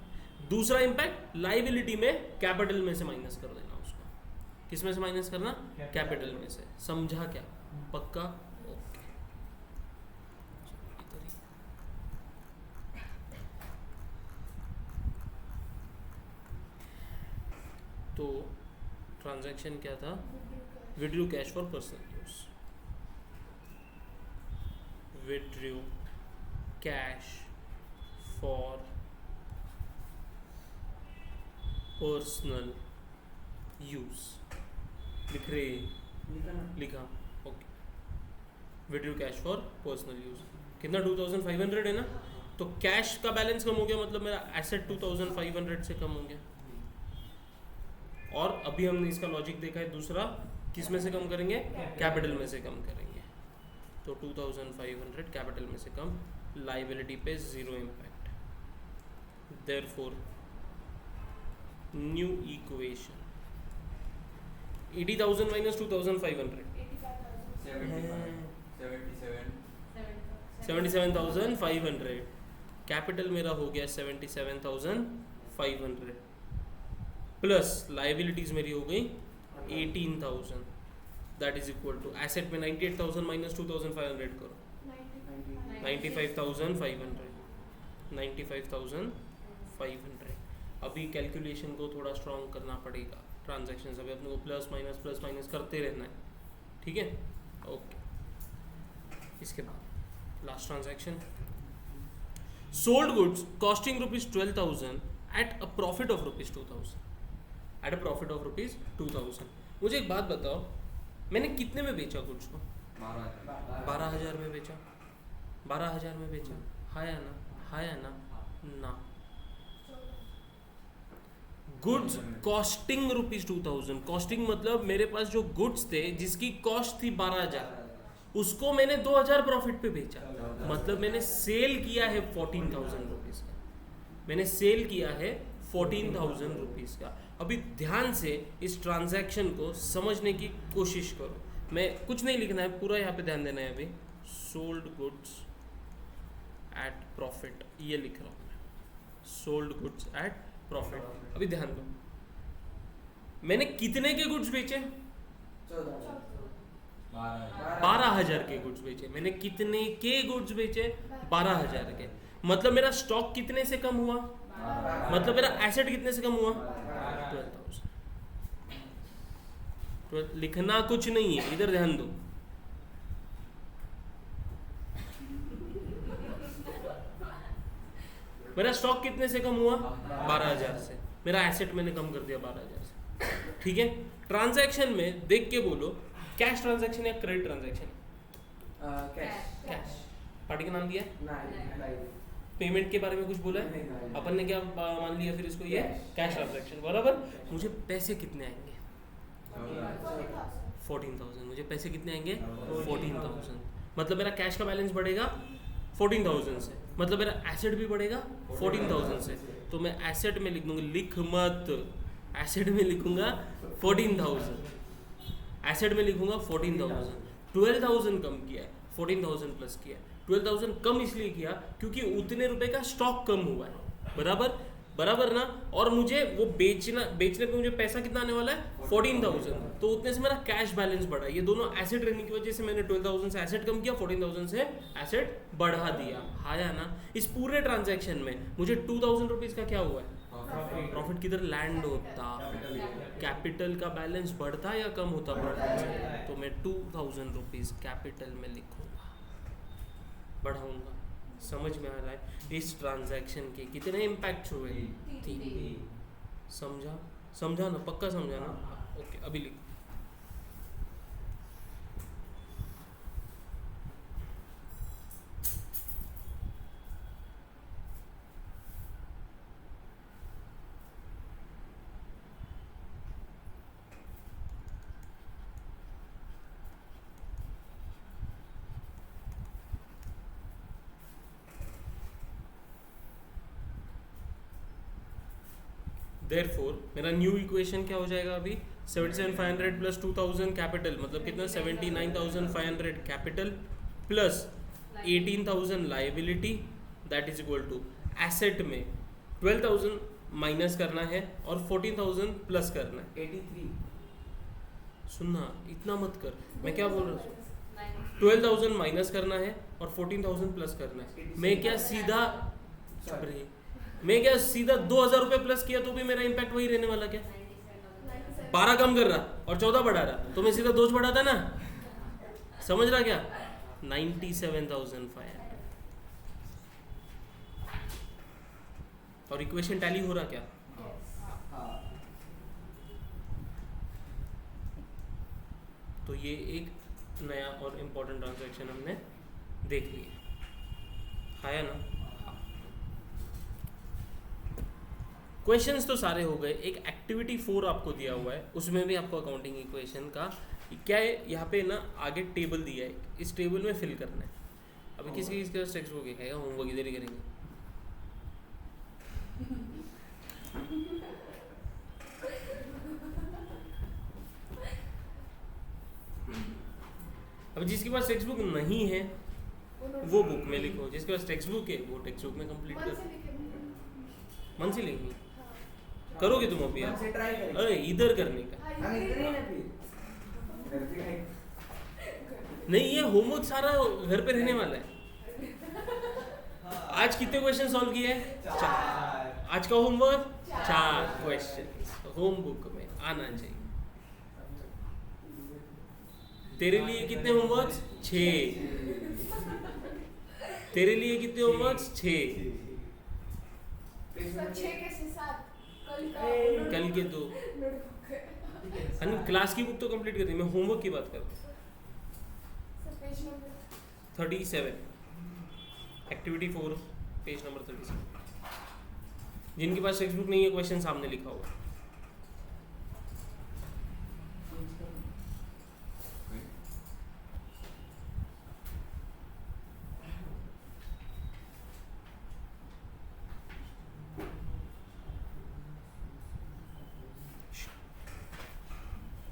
A: दूसरा इम्पैक्ट लाइबिलिटी में कैपिटल में से माइनस कर देना उसको। किस में से माइनस करना? कैपिटल में से। समझा क्या? पक्का? ओके। तो ट्रांजैक्शन क्या था? Withdrew cash for personal use, withdrew cash for personal use. लिख रहे? लिखा? Okay. Withdrew cash for personal use कितना? 2500 है ना? तो कैश का बैलेंस कम हो गया, मतलब मेरा एसेट 2500 से कम हो गया। और अभी हमने इसका लॉजिक देखा है दूसरा, किस में से कम करेंगे? कैपिटल में से कम करेंगे। तो 2500 कैपिटल में से कम, लाइबिलिटी पे zero impact. Therefore new equation 80,000 minus 2500, 77,500। Capital मेरा हो गया 77,500 प्लस लाइबिलिटीज मेरी हो गई 18,000। That is equal to asset में 98,000 माइनस 2,500 करो, 95,500। 95,500। अभी कैलकुलेशन को थोड़ा स्ट्रॉन्ग करना पड़ेगा। ट्रांजैक्शंस अभी अपने को प्लस माइनस करते रहना है, ठीक है? ओके। इसके बाद last transaction, sold goods costing ₹12,000 at a profit of ₹2,000, at a profit of ₹2,000। मुझे एक बात बताओ, मैंने कितने में बेचा गुड्स को? 12,000 में बेचा। 12,000 में बेचा, हाँ या ना? हाँ या ना? ना। Goods costing ₹2,000। कॉस्टिंग मतलब मेरे पास जो गुड्स थे जिसकी कॉस्ट थी 12,000, उसको मैंने 2,000 प्रॉफिट पे बेचा। मतलब मैंने सेल किया है 14,000 रुपीज़ का। मैंने सेल किया है 14,000 रुपीज़ का। अभी ध्यान से इस ट्रांजैक्शन को समझने की कोशिश करो। मैं कुछ नहीं लिखना है, पूरा यहाँ पे ध्यान देना है। अभी सोल्ड गुड्स एट प्रॉफिट ये लिख रहा हूँ मैं, सोल्ड गुड्स एट प्रॉफिट। अभी ध्यान दो, मैंने कितने के गुड्स बेचे? 12,000 के गुड्स बेचे। मैंने कितने के गुड्स बेचे? 12,000 के। मतलब मेरा स्टॉक कितने से कम हुआ? मतलब मेरा एसेट कितने से कम हुआ? 12,000। तो लिखना कुछ नहीं है, इधर ध्यान दो। मेरा स्टॉक कितने से कम हुआ? 12,000 से। मेरा एसेट मैंने कम कर दिया 12,000 से। ठीक है, ट्रांजैक्शन में देख के बोलो, कैश ट्रांजैक्शन या क्रेडिट ट्रांजैक्शन? कैश। पार्टी का नाम दिया है? पेमेंट के बारे में कुछ बोला है? अपन ने क्या मान लिया फिर इसको? ये कैश ट्रांजैक्शन, बराबर। मुझे पैसे कितने आएंगे? 14,000। मुझे पैसे कितने आएंगे? 14,000। मतलब मेरा कैश का बैलेंस बढ़ेगा 14,000 से, मतलब मेरा एसेट भी बढ़ेगा 14,000 से। तो मैं एसेट में लिख दूंगा, लिख मत, एसेट में लिखूंगा 14,000, एसेट में लिखूंगा 14,000। 12,000 कम किया है, 14,000 प्लस किया है। 12,000 कम इसलिए किया क्योंकि उतने रुपए का स्टॉक कम हुआ है, बराबर बराबर ना। और मुझे वो बेचने पे मुझे पैसा कितना आने वाला है? 14,000। तो उतने से मेरा कैश बैलेंस बढ़ा। ये दोनों एसेट रहने की वजह से मैंने 12,000 से एसेट कम किया, 14,000 से एसेट बढ़ा दिया। आया ना? इस पूरे ट्रांजैक्शन में मुझे 2,000 रुपीज़ का क्या हुआ है? प्रॉफिट किधर लैंड होता? कैपिटल का बैलेंस बढ़ता या कम होता? बढ़ता। तो मैं 2,000 रुपीज़ कैपिटल में लिखूंगा, बढ़ाऊंगा। समझ में आ रहा है? इस ट्रांजैक्शन के कितने इम्पैक्ट हुए? 3। समझा ना? पक्का समझा ना? ओके, अभी लिख। Therefore मेरा न्यू इक्वेशन क्या हो जाएगा? अभी 77,500 प्लस 2,000 कैपिटल, मतलब कितना? 79,500 capital plus 18,000 liability, that is equal to asset में 12,000 माइनस करना है और 14,000 प्लस करना है।
C: 83।
A: सुनना, इतना मत कर, मैं क्या बोल रहा हूँ? 12,000 माइनस करना है और 14,000 प्लस करना है। मैं क्या सीधा 2,000 रुपये प्लस किया तो भी मेरा इम्पैक्ट वही रहने वाला क्या? 12 कम कर रहा और 14 बढ़ा रहा, तो मैं सीधा 2 बढ़ाता ना। समझ रहा क्या? 97,500। और इक्वेशन टैली हो रहा क्या? तो ये एक नया और इम्पोर्टेंट ट्रांजैक्शन हमने देख लिया, है ना? क्वेश्चंस तो सारे हो गए। एक एक्टिविटी 4 आपको दिया हुआ है, उसमें भी आपको अकाउंटिंग इक्वेशन का क्या है, यहाँ पे ना आगे टेबल दिया है, इस टेबल में फिल करना है। अभी किसके टेक्स्ट बुक है, होमवर्क इधर ही करेंगे। अब जिसके पास टेक्स्ट बुक नहीं है वो बुक में लिखो, जिसके पास टेक्स्ट बुक है वो टेक्स्ट बुक में कंप्लीट करो। मन से लिखनी करोगे तुम अभी? अरे इधर करने का नहीं, ये होमवर्क सारा घर पे रहने वाला है। आज कितने क्वेश्चन सॉल्व किए? 4। आज का होमवर्क 4 क्वेश्चन होम बुक में आना चाहिए। तेरे लिए कितने होमवर्क्स? 6। तेरे लिए कितने होमवर्क्स? 6। कल के 2। क्लास की बुक तो कंप्लीट कर दी, मैं होमवर्क की बात कर रहा हूँ। 37 एक्टिविटी 4 पेज नंबर 37। जिनके पास टेक्स्ट बुक नहीं है क्वेश्चन सामने लिखा हुआ।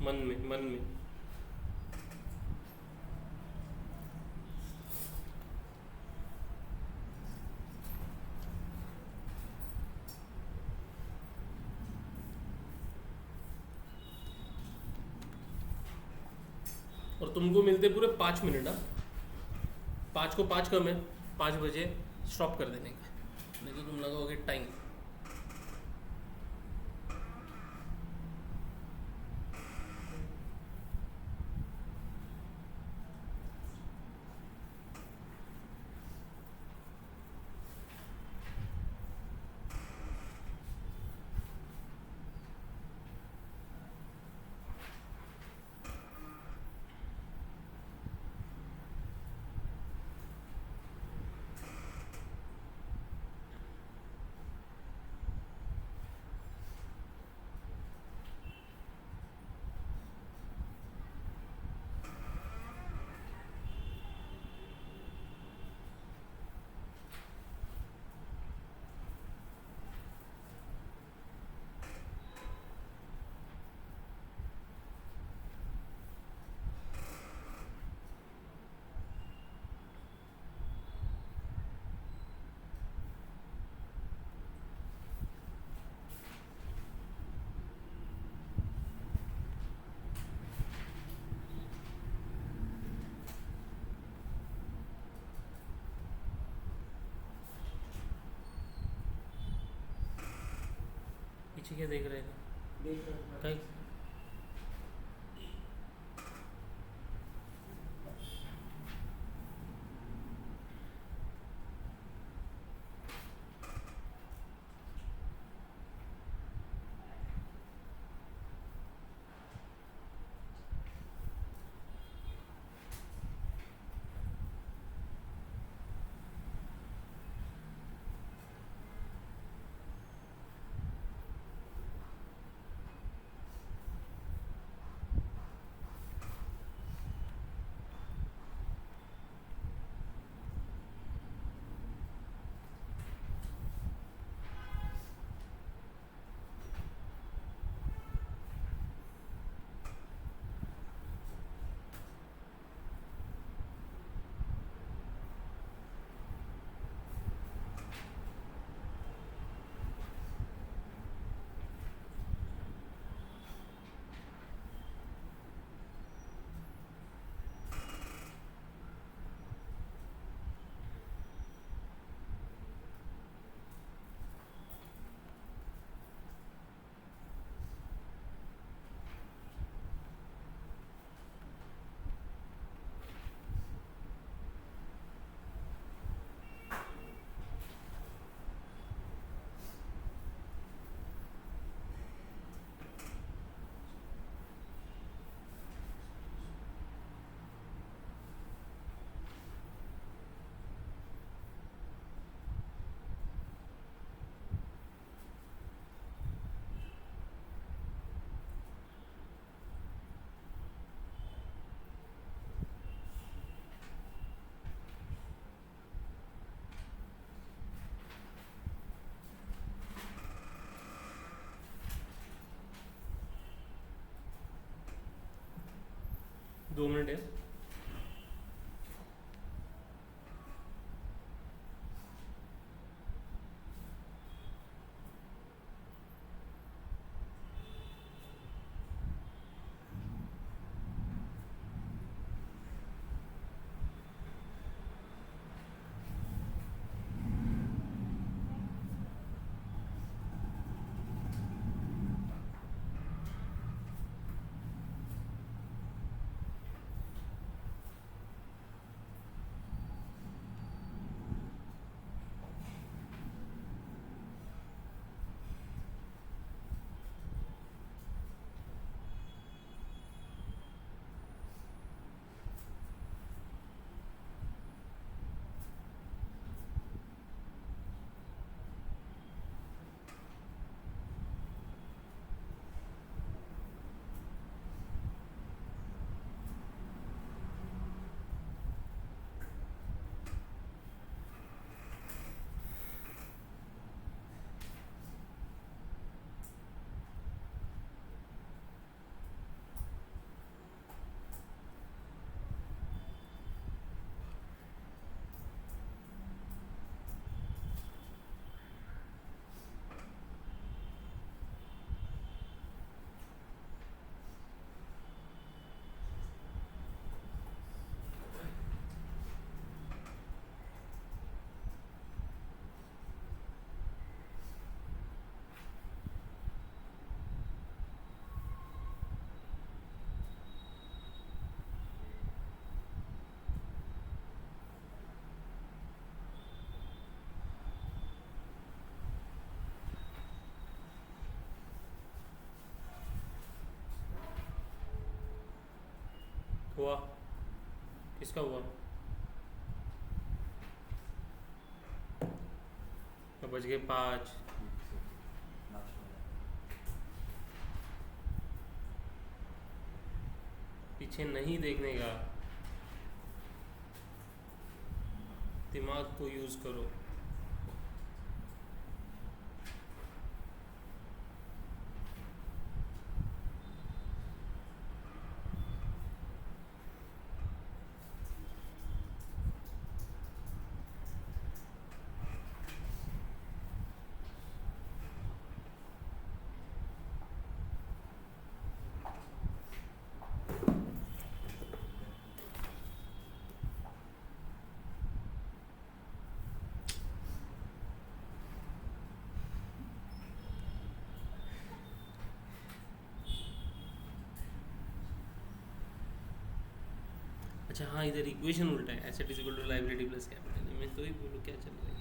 A: मन में। और तुमको मिलते पूरे 5 मिनट। हाँ, 5 को 5 कम है, 5 बजे स्टॉप कर देने का, नहीं तो तुम लगाओगे टाइम। पीछे क्या देख रहे थे? कहीं दो मिनट है। हुआ किसका हुआ? अब बज गए 5। पीछे नहीं देखने का, दिमाग को यूज करो। अच्छा हाँ, इधर इक्वेशन उल्टा है, asset is equal to liability plus capital. मैं तो ही बोलूँ क्या चल रहा है।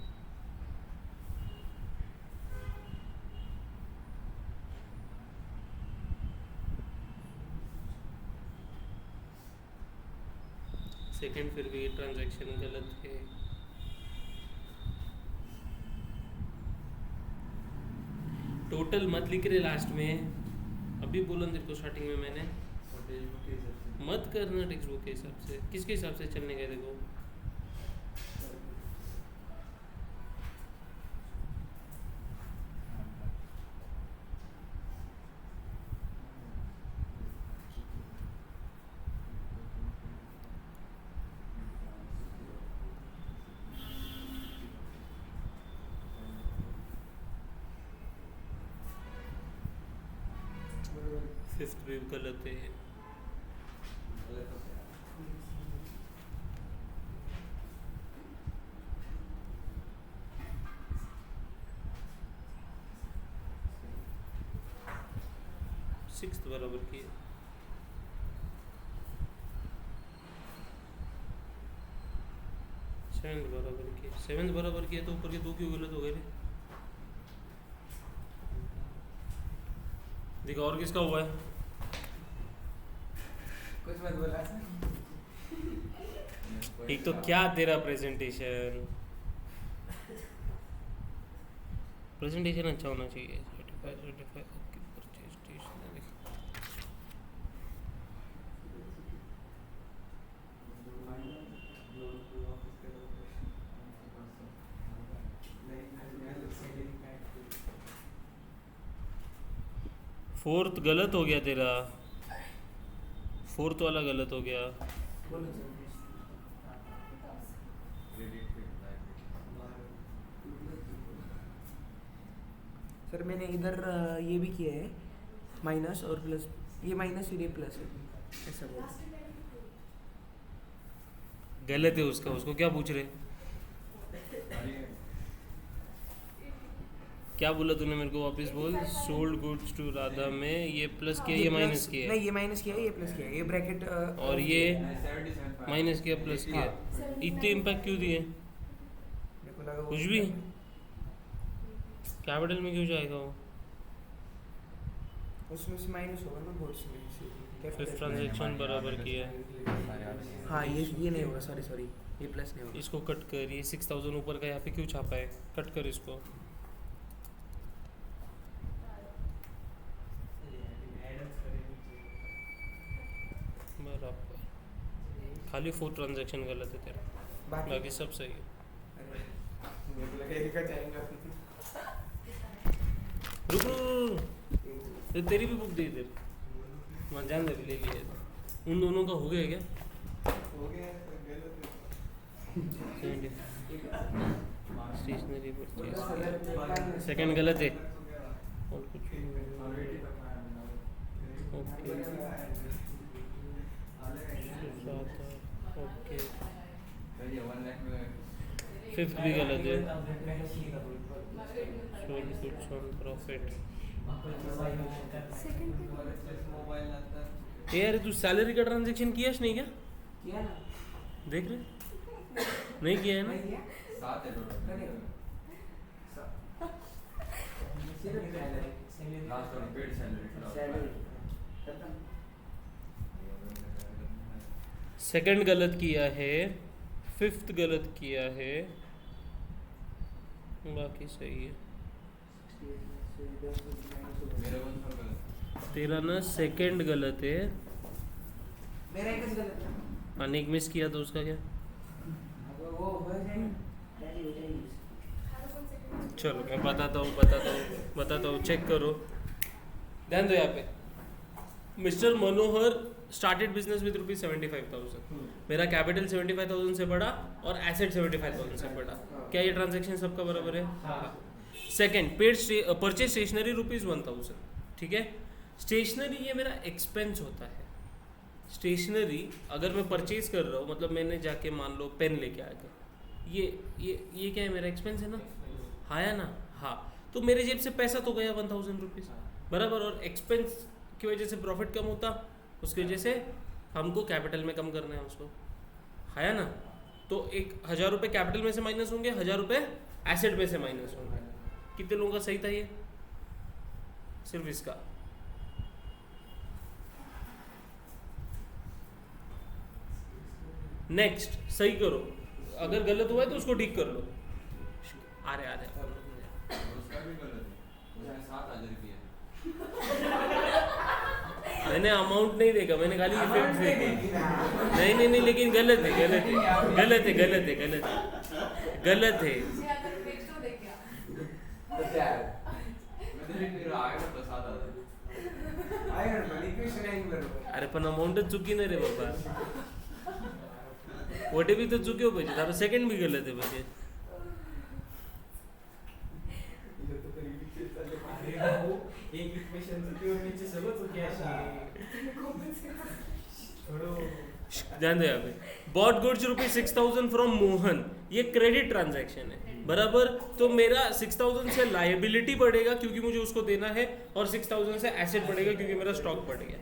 A: सेकंड फिर भी ट्रांजैक्शन गलत है। टोटल मत लिख रहे लास्ट में, अभी बोला तेरे को स्टार्टिंग में मैंने, मत करना टेक्स्ट बुक के हिसाब से। किसके हिसाब से चलने गए देखो? फिफ्थ भी गलत है। सिक्स्थ बराबर की है। सेवेंथ बराबर की है। सेवेंथ बराबर की है तो ऊपर के दो क्यों गलत हो गए रे? देखो और किसका हुआ है?
C: कुछ मत बोला।
A: एक तो क्या तेरा प्रेजेंटेशन अच्छा होना चाहिए। 35 ओके, परचेज स्टेशनरी। फोर्थ गलत हो गया तेरा, फोर्थ वाला गलत हो गया।
C: सर मैंने इधर ये भी किया है, माइनस और प्लस। ये माइनस फिर ये प्लस है, ऐसा बोल।
A: गलत है उसका, उसको क्या पूछ रहे? क्या बोला तूने मेरे को वापस बोल। सोल्ड गुड्स टू राधा में ये प्लस किया, ये माइनस किया
C: नहीं, ये माइनस किया है, ये प्लस किया है, ये ब्रैकेट
A: और ये माइनस किया प्लस किया। इतने इम्पैक्ट क्यों दिए?
C: मेरे को लगा
A: कुछ भी कैपिटल में क्यों जाएगा वो?
C: उसमें से माइनस होगा ना बोर्ड्स में।
A: फिफ्थ ट्रांजैक्शन बराबर किया है।
C: हाँ ये नहीं होगा, सॉरी ये प्लस नहीं होगा।
A: इसको कट कर, ये 6000 ऊपर का यहाँ पे क्यों छापा है? कट कर इसको। बराबर, खाली 4 ट्रांजैक्शन गलत है तेरा, बाकी सब सही है। रुक तो तेरी भी बुक दे दे, जान दे, ले लिए। उन दोनों का हो गया क्या?
C: हो गया,
A: स्टेशनरी परचेज सेकंड गलत है और कुछ ओके। ओके फिफ्थ भी गलत है। Sold goods on profit. यार तू सैलरी का ट्रांजैक्शन किया नहीं क्या?
C: किया ना,
A: देख रहे नहीं किया है ना? सेकंड गलत किया है, फिफ्थ गलत किया है, बाकी सही है।
D: मेरा कौन सा गलत?
A: तेरा ना सेकंड गलत है,
C: मेरा एक गलत था।
A: अनेक मिस किया तो उसका क्या?
C: अगर वो हो जाए टैली हो जाएगी।
B: हर कौन सेकंड
A: चलो मैं बताता हूँ, चेक करो, ध्यान दो यहाँ पे। Mister Manohar started business with rupees 75,000, मेरा कैपिटल 75,000 से बढ़ा और एसेट 75,000 से बढ़ा। क्या ये ट्रांजैक्शन सबका बराबर है? Second, paid purchase stationery rupees 1,000, ठीक है। स्टेशनरी ये मेरा एक्सपेंस होता है। स्टेशनरी अगर मैं परचेज कर रहा हूँ, मतलब मैंने जाके मान लो पेन लेके आ गया, ये क्या है? मेरा एक्सपेंस है ना, हाँ या ना? हाँ, तो मेरे जेब से पैसा तो गया 1,000 रुपीज़, बराबर। और एक्सपेंस की वजह से प्रॉफिट कम होता, उसकी वजह से हमको कैपिटल में कम करना है उसको, हाँ या ना? तो 1,000 रुपये कैपिटल में से माइनस होंगे, 1,000 रुपये एसेट में से माइनस होंगे। कितने लोगों का सही था ये? सिर्फ इसका। नेक्स्ट, सही करो, अगर गलत हुआ है तो उसको ठीक कर लो। आ रहे
D: उसका भी गलत है, उसने 7,000 किया।
A: मैंने अमाउंट नहीं देखा, मैंने खाली इफेक्ट देखे। नहीं, लेकिन गलत है।
B: मुझे अगर नेक्स्ट तो देख क्या
D: मैं तेरे आएगा तो 7,000।
C: आएगा ना, इक्वेशन आहे बरोबर.
A: अरे पण अमाउंटच चुकी नाही रे बाबा, वटे भी तो चुके हो पाहिजे, तारा सेकंड भी गलत है पाहिजे।
C: एक इक्वेशन चुकी और नीचे सब चुकी
A: ध्यान दो यहाँ पे, bought goods rupees 6,000 from Mohan, ये क्रेडिट ट्रांजैक्शन है, बराबर। तो मेरा 6,000 से लायबिलिटी बढ़ेगा क्योंकि मुझे उसको देना है, और 6,000 से एसेट बढ़ेगा क्योंकि मेरा स्टॉक बढ़ गया।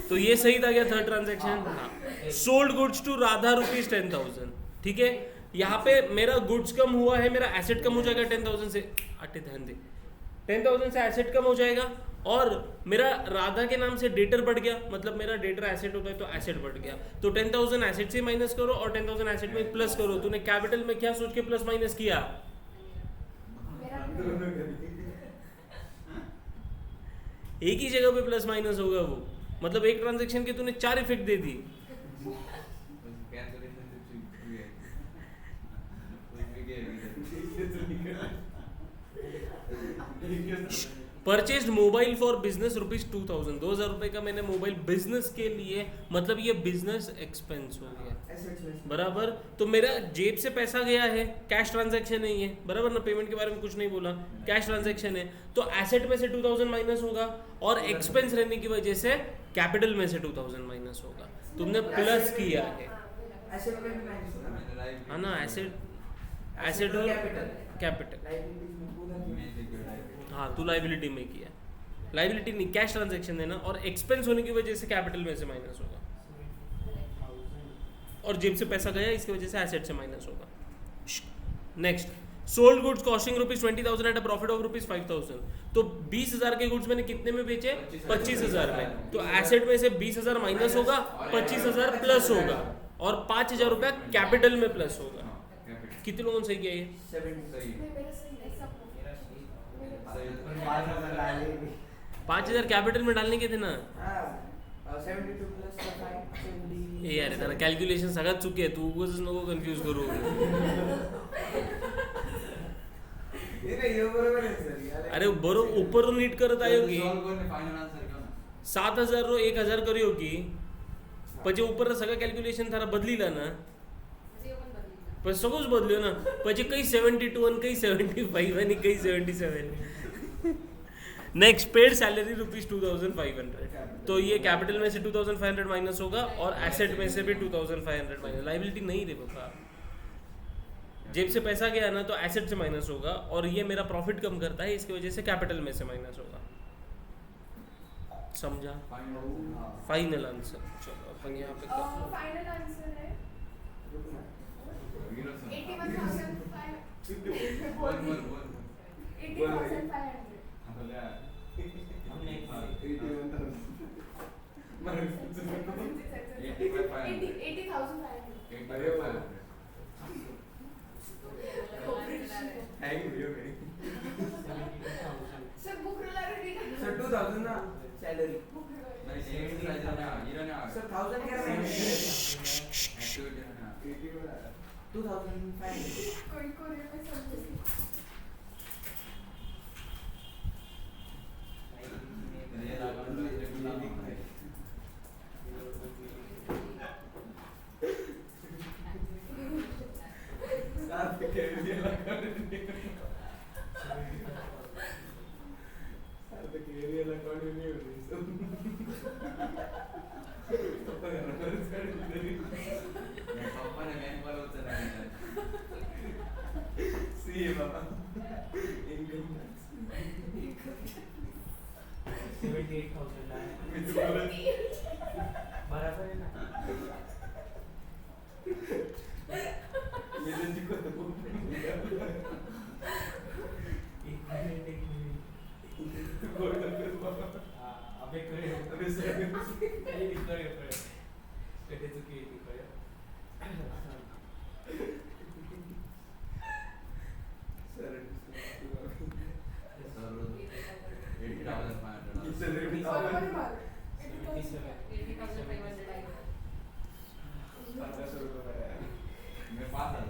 A: तो ये सही था क्या थर्ड ट्रांजैक्शन? हाँ। Sold goods to Radha rupees 10,000, ठीक है। यहाँ पे मेरा गुड्स कम हुआ है, मेरा एसेट कम हो जाएगा 10,000 से, अटे ध्यान दे, 10,000 से एसेट कम हो जाएगा, और मेरा राधा के नाम से डेटर बढ़ गया, मतलब मेरा डेटर एसेट होता है तो एसेट बढ़ गया। तो 10,000 एसेट से माइनस करो और 10,000 एसेट में प्लस करो। तूने कैपिटल में क्या सोच के प्लस माइनस किया? एक ही जगह पे प्लस माइनस होगा वो, मतलब एक ट्रांजैक्शन के तूने 4 effect they the. Purchase mobile for business rupees 2,000, 2,000 रुपए का मैंने मोबाइल बिजनेस के लिए, मतलब ये बिजनेस एक्सपेंस हो गया, बराबर। तो मेरा जेब से पैसा गया है, कैश ट्रांजैक्शन है ये, बराबर ना, पेमेंट के बारे में कुछ नहीं बोला, कैश ट्रांजैक्शन है। तो एसेट में से 2,000 माइनस होगा, और एक्सपेंस रहने की वजह से कैपिटल में से 2,000 माइनस होगा। तुमने प्लस किया है, है ना? एसेट और कैपिटल, हाँ, तू लाइबिलिटी में किया, लाइबिलिटी नहीं, कैश ट्रांजैक्शन है ना, और एक्सपेंस होने की वजह से कैपिटल में से माइनस होगा, और जेब से पैसा गया इसकी वजह से एसेट से माइनस होगा। Next, sold goods costing rupees 20,000 at a profit of rupees 5,000, तो 20,000 के गुड्स मैंने कितने में बेचे? 25,000 में। तो एसेट में से 20,000 माइनस होगा, 25,000 प्लस होगा, और 5,000 रुपया कैपिटल में प्लस होगा। कितने लोगों ने सही किया ये? 5,000 कैपिटल में डालने के थे ना। ए यार, तेरा कॅल्क्युलेशन सगळ्यात चुकी आहे, तू उगाच नको कन्फ्यूज करू। अरे बरोबर ऊपर नीट करत आयो की 7,000 रो 1,000 करियो की પછી ઉપર સગા કેલ્ક્યુલેશન તારા બદલીલા ના, પછી સગું બદલ્યો ના, પછી કઈ 72 અને કઈ 75 અને કઈ 77। नेक्स्ट, पेड सैलरी रुपीज 2,500, तो ये कैपिटल में से 2,500 माइनस होगा, और एसेट में से भी 2,500 माइनस। लाइबिलिटी नहीं रे बाबा, जेब से पैसा गया ना तो एसेट से माइनस होगा, और ये मेरा प्रॉफिट कम करता है, इसकी वजह से कैपिटल में से माइनस होगा। समझा? Final answer. चलो अपन यहाँ पे
B: फाइनल आंसर है 81,500। सर बुक
C: सर 2000 ना सैलरी
D: नहीं, 70 इधर नहीं आ
C: सर 1000 क्या है
D: एक्टिविटी में ना
C: 2500
B: कोई कोरियर में समझ
D: रियल अकाउंट में रेगुलर लिख है साथ के रियल अकाउंट साथ के रियल अकाउंट नहीं हो रही सब पापा ने बैंक वाला उतर रहा है सी बाबा इनकम
C: 78,000 बराबर है ना
D: ये तो जिको तो
C: एक मिनट
D: कोई ना फिर बाबा
C: अबे करे
D: अबे सर
C: अरे करे कटे चुकी है करे
D: सर 80,500 मैं पास आ था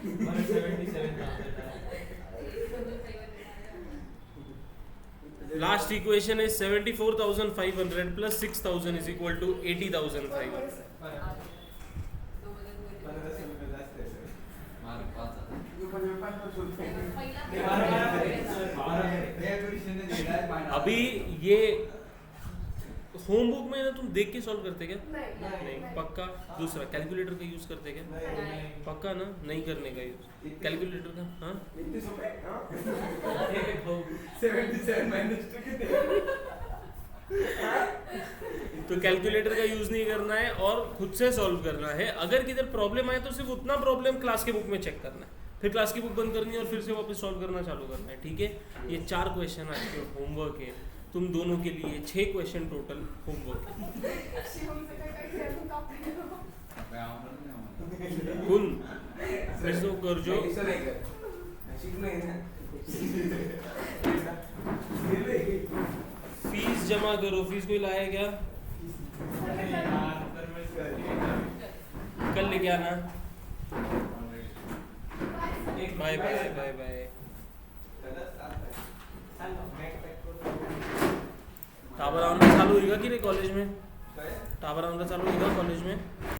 C: 77,000
A: last equation is 74,500 plus 6,000 is equal to 80,500
D: mark पास आ था
A: अभी ये होमवर्क में ना तुम देख के सॉल्व करते क्या नहीं पक्का दूसरा कैलकुलेटर का यूज करते क्या पक्का ना नहीं करने का यूज कैलकुलेटर का हाँ
D: 77 माइनस 2 कितने
A: तो कैलकुलेटर का यूज नहीं करना है और खुद से सॉल्व करना है अगर किधर प्रॉब्लम आए तो सिर्फ उतना प्रॉब्लम क्लास के बुक में चेक करना है फिर क्लास की बुक बंद करनी है और फिर से वापस सॉल्व करना चालू करना है ठीक है ये 4 क्वेश्चन आज के होमवर्क है तुम दोनों के लिए 6 क्वेश्चन टोटल होमवर्क है
D: मैं आऊंगा नहीं
A: कुल प्रश्नों कर जो फीस जमा करो फीस कोई लाया क्या कल लेके आना bye bye bye bye tower आउंडा चालू होगा कि नहीं कॉलेज में टावर आउंडा चालू होगा कॉलेज में